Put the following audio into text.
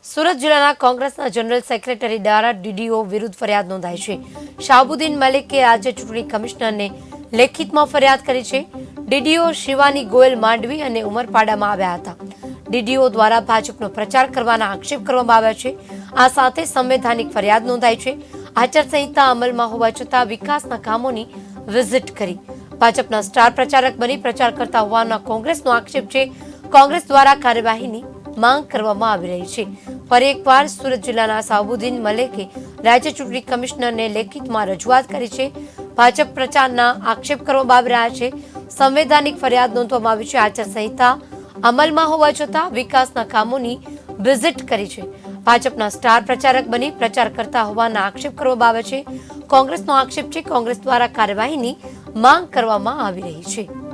સુરત જિલ્લાના કોંગ્રેસના general secretary દ્વારા ડીડીઓ વિરુદ્ધ ફરિયાદ નોંધાઈ છે. શાહબુદ્દીન મલિકે આજે ચૂંટણી કમિશનરને લેખિતમાં ફરિયાદ કરી છે. ડીડીઓ શિવાની ગોયલ માંડવી અને ઉમરપાડામાં આવ્યા હતા. ડીડીઓ દ્વારા ભાજપનો પ્રચાર કરવાના આક્ષેપ કરવામાં આવ્યા છે. આ સાથે સંવૈધાનિક ફરિયાદ નોંધાઈ છે. આચારસંહિતા અમલમાં હોવા છતાં વિકાસના કામોની વિઝિટ કરી. ભાજપના સ્ટાર પ્રચારક બની પ્રચાર કરતા હોવાનો કોંગ્રેસનો આક્ષેપ છે. કોંગ્રેસ દ્વારા કાર્યવાહીની માંગ કરવામાં આવી રહી છે. ફરી એકવાર સુરત જિલ્લાના શાહબુદ્દીન મલિકે રાજ્ય ચૂંટણી કમિશનરને લેખિતમાં રજૂઆત કરી છે. ભાજપ પ્રચારના આક્ષેપ કરવામાં આવી રહ્યા છે. સંવૈધાનિક ફરિયાદ નોંધવામાં આવી છે. આચારસંહિતા અમલમાં હોવા છતાં વિકાસના કામોની વિઝિટ કરી છે. ભાજપના સ્ટાર પ્રચારક બની પ્રચાર કરતા હોવાના આક્ષેપ કરવામાં આવે છે. કોંગ્રેસનો આક્ષેપ છે. કોંગ્રેસ દ્વારા કાર્યવાહીની માંગ કરવામાં આવી રહી છે.